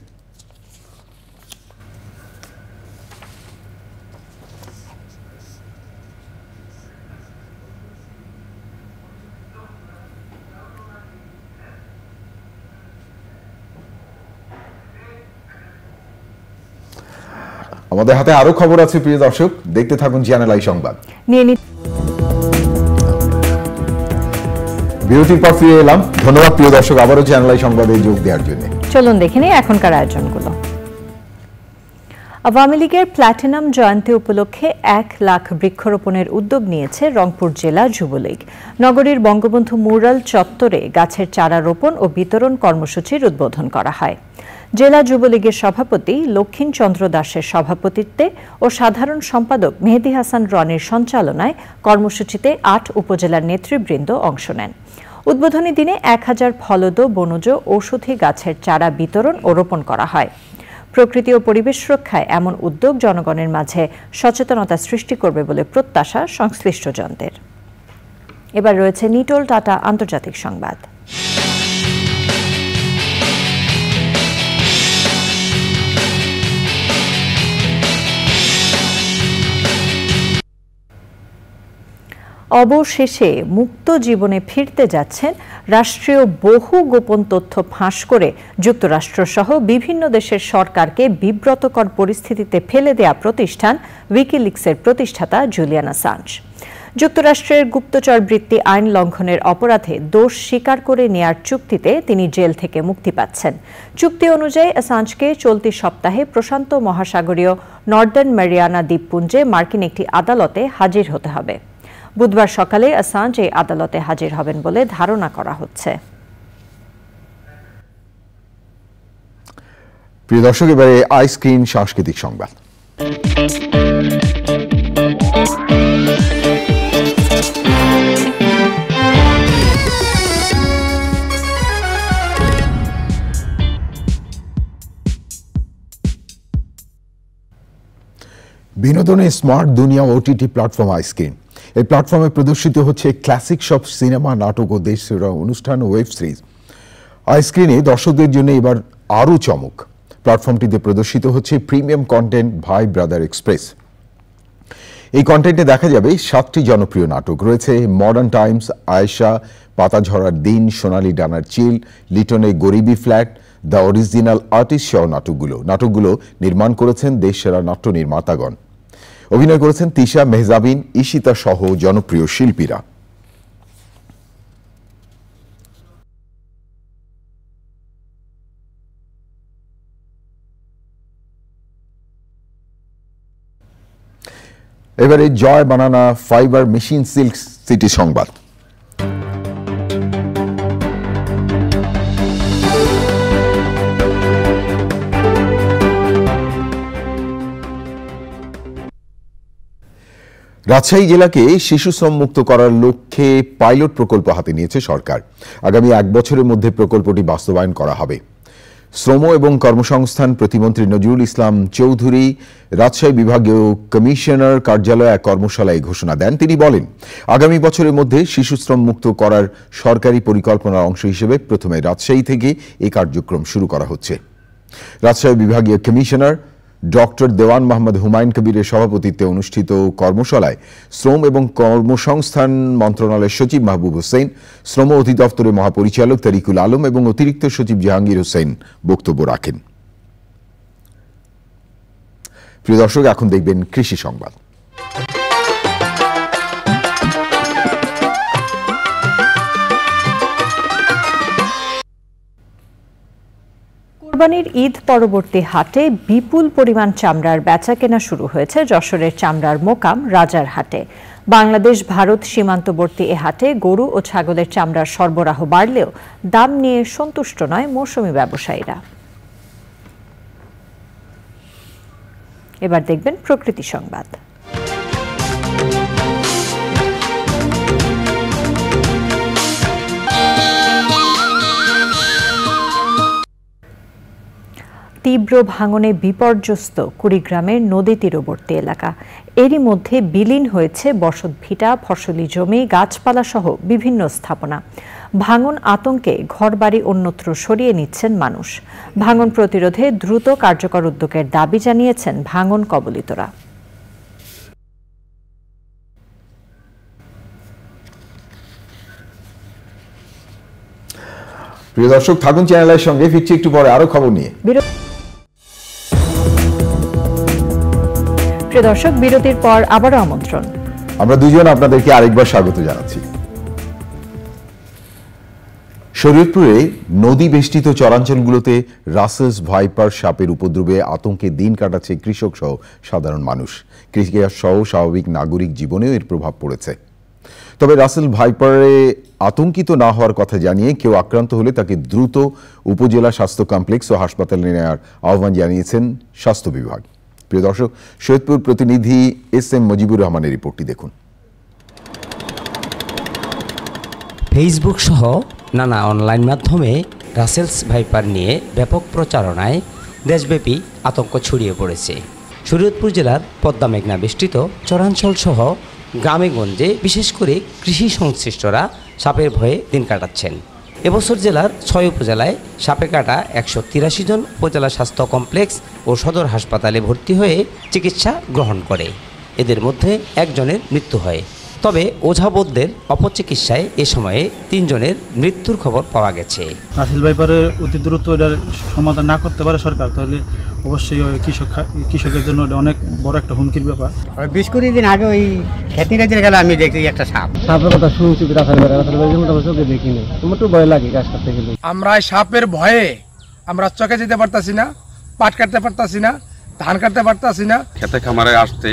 আমাদের হাতে আরো খবর আছে প্রিয় দর্শক, দেখতে থাকুন চ্যানেল আই সংবাদ। বিরতির পর ফিরে এলাম। ধন্যবাদ প্রিয় দর্শক আবারও চ্যানেল আই সংবাদে যোগ দেওয়ার জন্য। চলুন দেখে নিই এখনকার আয়োজনগুলো। আওয়ামী লীগের প্ল্যাটিনাম জয়ন্তী উপলক্ষে 1 লাখ বৃক্ষরোপণের উদ্যোগ নিয়েছে রংপুর জেলা যুবলীগ। নগরীর বঙ্গবন্ধু মুরাল চত্বরে গাছের চারা রোপণ ও বিতরণ কর্মসূচির উদ্বোধন করা হয়। জেলা যুবলীগের সভাপতি লক্ষিণ চন্দ্র দাসের সভাপতিত্বে ও সাধারণ সম্পাদক মেহেদী হাসান রনির সঞ্চালনায় কর্মসূচিতে 8 উপজেলার নেতৃবৃন্দ অংশ নেন। উদ্বোধনী দিনে 1000 ফলদ বনজ ঔষধি গাছের চারা বিতরণ ও রোপণ করা হয়। প্রকৃতি ও পরিবেশ রক্ষায় এমন উদ্যোগ জনগণের মাঝে সচেতনতা সৃষ্টি করবে বলে প্রত্যাশা সংশ্লিষ্টজনদের। এবার রয়েছে নিটোল টাটা আন্তর্জাতিক সংবাদ। অবশেষে মুক্ত জীবনে ফিরতে যাচ্ছেন রাষ্ট্রীয় বহু গোপন তথ্য ফাঁস করে যুক্তরাষ্ট্রসহ বিভিন্ন দেশের সরকারকে বিব্রতকর পরিস্থিতিতে ফেলে দেয়া প্রতিষ্ঠান উইকিলিক্সের প্রতিষ্ঠাতা জুলিয়ান অ্যাসাঞ্জ। যুক্তরাষ্ট্রের গুপ্তচর বৃত্তি আইন লঙ্ঘনের অপরাধে দোষ স্বীকার করে নেয়ার চুক্তিতে তিনি জেল থেকে মুক্তি পাচ্ছেন। চুক্তি অনুযায়ী অ্যাসাঞ্জকে চলতি সপ্তাহে প্রশান্ত মহাসাগরীয় নর্দার্ন ম্যারিয়ানা দ্বীপপুঞ্জে মার্কিন একটি আদালতে হাজির হতে হবে। বুধবার সকালে অ্যাসাঞ্জ এই আদালতে হাজির হবেন বলে ধারণা করা হচ্ছে। প্রিয় দর্শক, এবারে আই স্ক্রিন সাংস্কৃতিক সংবাদ। বিনোদনের স্মার্ট দুনিয়া ওটিটি প্ল্যাটফর্ম আই স্ক্রিন। এই প্ল্যাটফর্মে প্রদর্শিত হচ্ছে ক্লাসিক সব সিনেমা, নাটক ও দেশসেরা অনুষ্ঠান ও ওয়েব সিরিজ। আই স্ক্রিনে দর্শকদের জন্য এবার আরও চমক। প্ল্যাটফর্মটিতে প্রদর্শিত হচ্ছে প্রিমিয়াম কন্টেন্ট ভাই ব্রাদার এক্সপ্রেস। এই কন্টেন্টে দেখা যাবে 7টি জনপ্রিয় নাটক রয়েছে মডার্ন টাইমস, আয়েশা, পাতা ঝরার দিন, সোনালী ডানার চিল, লিটনের গরিবি ফ্ল্যাট, দ্য অরিজিনাল আর্টিস্ট সহ নাটকগুলো নির্মাণ করেছেন দেশসেরা নাট্য নির্মাতাগণ। অভিনয় করেছেন তিশা, মেহজাবিন, ঈশিতা সহ জনপ্রিয় শিল্পীরা। এবারে জয় বানানা ফাইবার মেশিন সিল্ক সিটি সংবাদ। রাজশাহী জেলাকে শিশু শ্রম মুক্ত করার লক্ষ্যে পাইলট প্রকল্প হাতে নিয়েছে সরকার। আগামী 1 বছরের মধ্যে প্রকল্পটি বাস্তবায়ন করা হবে। শ্রম এবং কর্মসংস্থান প্রতিমন্ত্রী নজরুল ইসলাম চৌধুরী রাজশাহী বিভাগীয় কমিশনার কার্যালয়ে এক কর্মশালায় ঘোষণা দেন। তিনি বলেন, আগামী বছরের মধ্যে শিশু শ্রম মুক্ত করার সরকারি পরিকল্পনার অংশ হিসেবে প্রথমে রাজশাহী থেকে এই কার্যক্রম শুরু করা হচ্ছে। রাজশাহী বিভাগীয় কমিশনার ডক্টর দেওয়ান মোহাম্মদ হুমায়ুন কবিরের সভাপতিত্বে অনুষ্ঠিত কর্মশালায় শ্রম এবং কর্মসংস্থান মন্ত্রণালয়ের সচিব মাহবুব হোসেন, শ্রম অধিদপ্তরের মহাপরিচালক তারিকুল আলম এবং অতিরিক্ত সচিব জাহাঙ্গীর হোসেন বক্তব্য রাখেন। প্রিয় দর্শক, এখন দেখবেন কৃষি সংবাদ। কোরবানির ঈদ পরবর্তী হাটে বিপুল পরিমাণ চামড়ার বেচাকেনা শুরু হয়েছে যশোরের চামড়ার মোকাম রাজার হাটে। বাংলাদেশ ভারত সীমান্তবর্তী এ হাটে গরু ও ছাগলের চামড়ার সরবরাহ বাড়লেও দাম নিয়ে সন্তুষ্ট নয় মৌসুমী ব্যবসায়ীরা। এবার দেখবেন প্রকৃতি সংবাদ। তীব্র ভাঙনে বিপর্যস্ত কুড়িগ্রামের নদী তীরবর্তী এলাকা। এরই মধ্যে বিলীন হয়েছে বসতভিটা, ফসলি জমি, গাছপালা সহ বিভিন্ন স্থাপনা। ভাঙন আতঙ্কে ঘরবাড়ি অন্যত্র সরিয়ে নিচ্ছেন মানুষ। ভাঙন প্রতিরোধে দ্রুত কার্যকর উদ্যোগের দাবি জানিয়েছেন ভাঙন কবলিতরা। প্রিয় দর্শক, থাকুন চ্যানেলের সঙ্গে, ফিরছি একটু পরে আরো খবর নিয়ে। প্রিয় দর্শক, বিরতির পর আবারও আমন্ত্রণ। আমরা দুজন আপনাদেরকে আরেকবার স্বাগত জানাচ্ছি। শরীয়তপুরে নদী বেষ্টিত চরাঞ্চলগুলোতে রাসেলস ভাইপার সাপের উপদ্রবে আতঙ্কে দিন কাটাচ্ছে কৃষক সহ সাধারণ মানুষ। কৃষিকাজ সহ স্বাভাবিক নাগরিক জীবনেও এর প্রভাব পড়েছে। তবে রাসেল ভাইপারে আতঙ্কিত না হওয়ার কথা জানিয়ে কেউ আক্রান্ত হলে তাকে দ্রুত উপজেলা স্বাস্থ্য কমপ্লেক্স ও হাসপাতালে নেওয়ার আহ্বান জানিয়েছেন স্বাস্থ্য বিভাগ। প্রিয় দর্শক, সৈয়দপুর প্রতিনিধি এস.এম. মুজিবুর রহমানের রিপোর্টটি দেখুন। ফেসবুক সহ নানা অনলাইন মাধ্যমে রাসেলস ভাইপার নিয়ে ব্যাপক প্রচারণায় দেশব্যাপী আতঙ্ক ছড়িয়ে পড়েছে। শরীয়তপুর জেলার পদ্মা মেঘনা বেষ্টিত চরাঞ্চল সহ গ্রামে গঞ্জে বিশেষ করে কৃষি সংশ্লিষ্টরা সাপের ভয়ে দিন কাটাচ্ছেন। এবছর জেলার 6 উপজেলায় সাপে কাটা 183 জন উপজেলা স্বাস্থ্য কমপ্লেক্স ও সদর হাসপাতালে ভর্তি হয়ে চিকিৎসা গ্রহণ করে। এদের মধ্যে 1 জনের মৃত্যু হয়। তবে ওঝাবদ্যের অপচিকিৎসায় এ সময়ে 3 জনের মৃত্যুর খবর পাওয়া গেছে। রাসেল ভাইপারে অতি দ্রুত এটার সমাধান না করতে পারে সরকার, তাহলে অবশ্যই কৃষকের জন্য অনেক বড় একটা হুমকির ব্যাপার। 20-20 দিন আগে ওই খেতির কাজে গেলে আমি দেখছি একটা সাপ। সাপের কথা শুনছি, রাসেল ভাইপার চোখে দেখিনি, তোমার তো ভয় লাগে কাজ করতে গেলে। আমরা সাপের ভয়ে আমরা চকে যেতে পারতাছি না, পাট কাটতে পারতাছি না, ধান কাটতে পারতাছি না। খেতে খামারে আসতে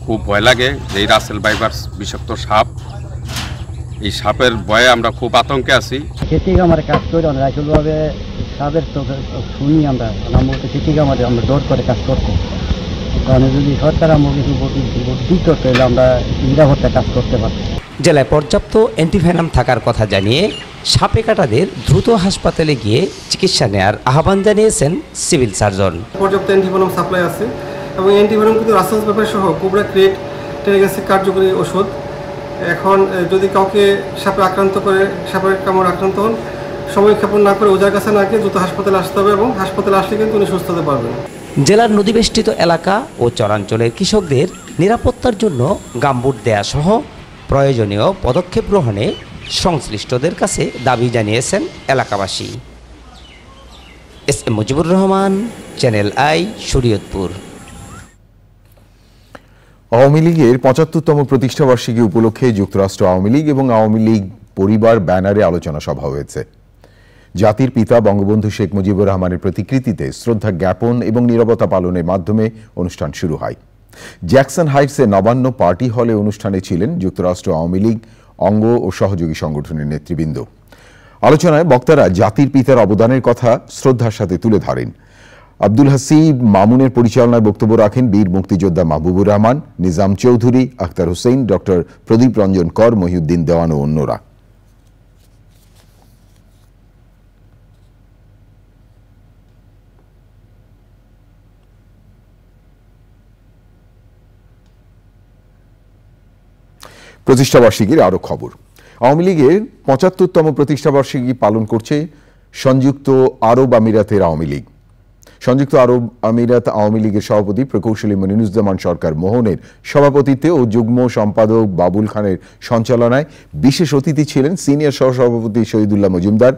খুব ভয় লাগে যে এই রাসেল ভাইপার বিষাক্ত সাপ, এই সাপের ভয়ে আমরা খুব আতঙ্কে আছি। খেতে খামারে কাজ করি আমরা আসলভাবে সাপের চোখে শুনি, আমরা খেতে খামারে আমরা ডর করে কাজ করতে, কারণ যদি সরকার আমরা কিছু দিত তাহলে আমরা নিরাপত্তা কাজ করতে পারতাম। জেলায় পর্যাপ্ত অ্যান্টিভেনাম থাকার কথা জানিয়ে সাপে কাটাদের দ্রুত হাসপাতালে গিয়ে চিকিৎসা নেওয়ার আহ্বান জানিয়েছেন সিভিল সার্জন। পর্যাপ্ত অ্যান্টিভেনাম সাপ্লাই আছে এবং অ্যান্টিভেনাম কিন্তু রাসেলস ভাইপার সহ কোবরা ক্রেট টেনেগেছে কার্যকরী ওষুধ। এখন যদি কাউকে সাপে আক্রান্ত করে, সাপের কামড় আক্রান্ত হন, সময় ক্ষেপণ না করে ওজার কাছে না গিয়ে দ্রুত হাসপাতালে আসতে হবে এবং হাসপাতালে আসলে কিন্তু উনি সুস্থ হতে পারবেন। জেলার নদীবেষ্টিত এলাকা ও চরাঞ্চলের কৃষকদের নিরাপত্তার জন্য গামবুট দেয়া সহ প্রয়োজনীয় পদক্ষেপ গ্রহণে সংশ্লিষ্টদের কাছে দাবি জানিয়েছেন এলাকাবাসী। SM. Mujibur Rahman, channel I, Shariatpur. Awami লীগের 75তম প্রতিষ্ঠাবার্ষিকী উপলক্ষে যুক্তরাষ্ট্র আওয়ামী লীগ এবং আওয়ামী লীগ পরিবার ব্যানারে আলোচনা সভা হয়েছে। জাতির পিতা বঙ্গবন্ধু শেখ মুজিবুর রহমানের প্রতিকৃতিতে শ্রদ্ধা জ্ঞাপন এবং নীরবতা পালনের মাধ্যমে অনুষ্ঠান শুরু হয়। জ্যাকসন হাইটসে নবান্ন পার্টি হলে অনুষ্ঠানে ছিলেন যুক্তরাষ্ট্র আওয়ামী লীগ অঙ্গ ও সহযোগী সংগঠনের নেতৃবৃন্দ। আলোচনায় বক্তারা জাতির পিতার অবদানের কথা শ্রদ্ধার সাথে তুলে ধরেন। আব্দুল হাসিব মামুনের পরিচালনায় বক্তব্য রাখেন বীর মুক্তিযোদ্ধা মাহবুবুর রহমান, নিজাম চৌধুরী, আখতার হোসেন, ডক্টর প্রদীপ রঞ্জন কর, মহিউদ্দিন দেওয়ান ও অন্যরা। প্রতিষ্ঠাবার্ষিকীর আরো খবর। আওয়ামী লীগের 75তম প্রতিষ্ঠাবার্ষিকী পালন করছে সংযুক্ত আরব আমিরাতের আওয়ামী লীগ। সংযুক্ত আরব আমিরাত আওয়ামী লীগের সভাপতি প্রকৌশলী মনিরুজ্জামান সরকার মোহনের সভাপতিত্বে ও যুগ্ম সম্পাদক বাবুল খানের সঞ্চালনায় বিশেষ অতিথি ছিলেন সিনিয়র সহসভাপতি শহীদুল্লাহ মজুমদার,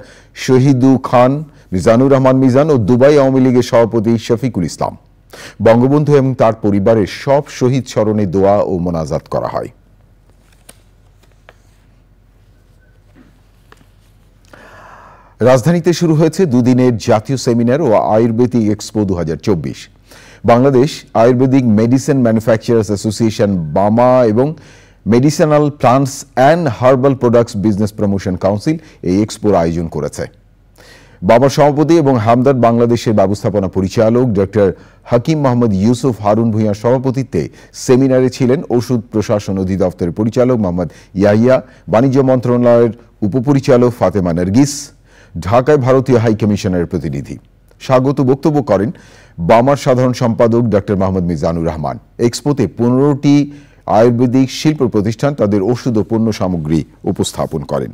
শহীদু খান, মিজানুর রহমান মিজান ও দুবাই আওয়ামী লীগের সভাপতি শফিকুল ইসলাম। বঙ্গবন্ধু এবং তার পরিবারের সব শহীদ স্মরণে দোয়া ও মোনাজাত করা হয়। রাজধানীতে শুরু হয়েছে দুদিনের জাতীয় সেমিনার ও Ayurvedic expo 2024। Bangladesh Ayurvedic medicine manufacturers association BAMA এবং medicinal plants and herbal products business promotion council এই এক্সপোর আয়োজন করেছে। বাবার সভাপতি এবং হামদর্দ বাংলাদেশের ব্যবস্থাপনা পরিচালক ডক্টর হাকিম মোহাম্মদ ইউসুফ হারুন ভূঁইয়ার সভাপতিত্বে সেমিনারে ছিলেন ওষুধ প্রশাসন অধিদপ্তরের পরিচালক মোহাম্মদ ইয়াহিয়া, বাণিজ্য মন্ত্রণালয়ের উপপরিচালক ফাতেমা নার্গিস, ঢাকায় ভারতীয় হাই কমিশনের প্রতিনিধি। স্বাগত বক্তব্য করেন বামার সাধারণ সম্পাদক ডক্টর মোহাম্মদ মিজানুর রহমান। এক্সপোতে 15টি আয়ুর্বেদিক শিল্প প্রতিষ্ঠান তাদের ওষুধ ও পণ্য সামগ্রী উপস্থাপন করেন।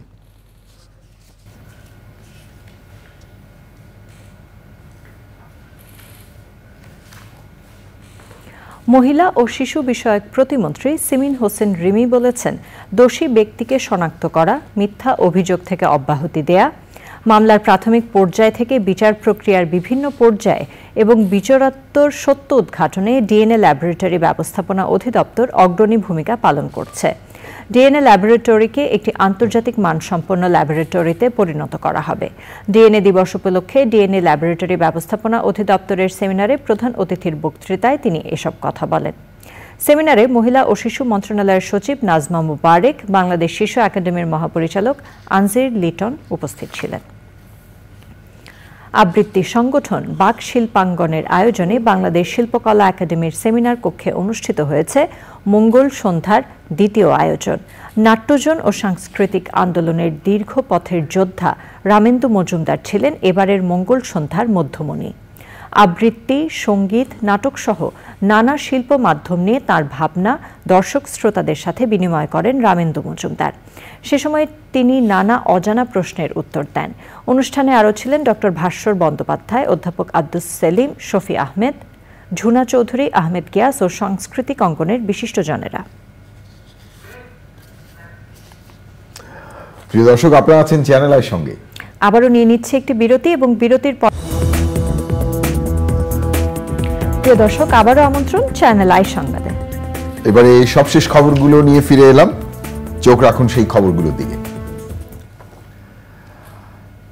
মহিলা ও শিশু বিষয়ক প্রতিমন্ত্রী সিমিন হোসেন রিমি বলেছেন, দোষী ব্যক্তিকে শনাক্ত করা, মিথ্যা অভিযোগ থেকে অব্যাহতি দেয়া, মামলার প্রাথমিক পর্যায় থেকে বিচার প্রক্রিয়ার বিভিন্ন পর্যায়ে এবং বিচারোত্তর সত্য উদ্ঘাটনে ডিএনএ ল্যাবরেটরি ব্যবস্থাপনা অধিদপ্তর অগ্রণী ভূমিকা পালন করছে। ডিএনএ ল্যাবরেটরিকে একটি আন্তর্জাতিক মানসম্পন্ন ল্যাবরেটরিতে পরিণত করা হবে। ডিএনএ দিবস উপলক্ষে ডিএনএ ল্যাবরেটরি ব্যবস্থাপনা অধিদপ্তরের সেমিনারে প্রধান অতিথির বক্তৃতায় তিনি এসব কথা বলেন। সেমিনারে মহিলা ও শিশু মন্ত্রণালয়ের সচিব নাজমা মুবারেক, বাংলাদেশ শিশু একাডেমির মহাপরিচালক আনজির লিটন উপস্থিত ছিলেন। আবৃত্তি সংগঠন বাক শিল্পাঙ্গনের আয়োজনে বাংলাদেশ শিল্পকলা একাডেমির সেমিনার কক্ষে অনুষ্ঠিত হয়েছে মঙ্গল সন্ধ্যার দ্বিতীয় আয়োজন। নাট্যজন ও সাংস্কৃতিক আন্দোলনের দীর্ঘ পথের যোদ্ধা রামেন্দু মজুমদার ছিলেন এবারের মঙ্গল সন্ধ্যার মধ্যমণি। আবৃত্তি, সঙ্গীত, নাটক সহ নানা শিল্প মাধ্যম নিয়ে তাঁর ভাবনা দর্শক শ্রোতাদের সাথে বিনিময় করেন রামেন্দু মজুমদার। সে সময় তিনি নানা অজানা প্রশ্নের উত্তর দেন। অনুষ্ঠানে আরও ছিলেন ডক্টর ভাস্বর বন্দ্যোপাধ্যায়, অধ্যাপক আব্দুস সেলিম, শফি আহমেদ, ঝুনা চৌধুরী, আহমেদ গিয়াস ও সাংস্কৃতিক অঙ্গনের বিশিষ্টজনেরা। প্রিয় দর্শক, আপনারা আছেন চ্যানেল আইর সঙ্গে। আবারও নিয়ে নিচ্ছে একটি বিরতি এবং বিরতির পর প্রিয় দর্শক আবারও আমন্ত্রণ চ্যানেল আই সংবাদে। এবারে সবশেষ খবরগুলো নিয়ে ফিরে এলাম, চোখ রাখুন সেই খবরগুলোর দিকে।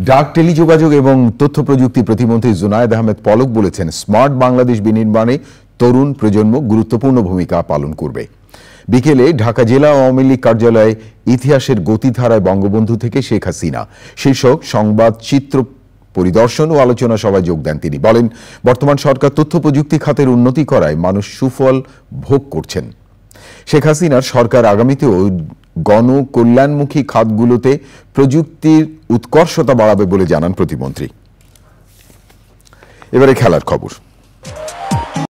ডাক, টেলিযোগাযোগ এবং তথ্য প্রযুক্তি প্রতিমন্ত্রী জুনায়েদ আহমেদ পলক বলেছেন, স্মার্ট বাংলাদেশ বিনির্মাণে তরুণ প্রজন্ম গুরুত্বপূর্ণ ভূমিকা পালন করবে। বিকেলে ঢাকা জেলা আওয়ামী লীগ কার্যালয়ে ইতিহাসের গতিধারায় বঙ্গবন্ধু থেকে শেখ হাসিনা শীর্ষক সংবাদ চিত্র পরিদর্শন ও আলোচনা সভায় যোগ দেন তিনি। বলেন, বর্তমান সরকার তথ্য প্রযুক্তি খাতের উন্নতি করায় মানুষ সুফল ভোগ করছেন। শেখ হাসিনার সরকার আগামীতেও গণকল্যাণমুখী খাতগুলোতে প্রযুক্তির উৎকর্ষতা বাড়াবে বলে জানান প্রতিমন্ত্রী। এবারে খেলার খবর।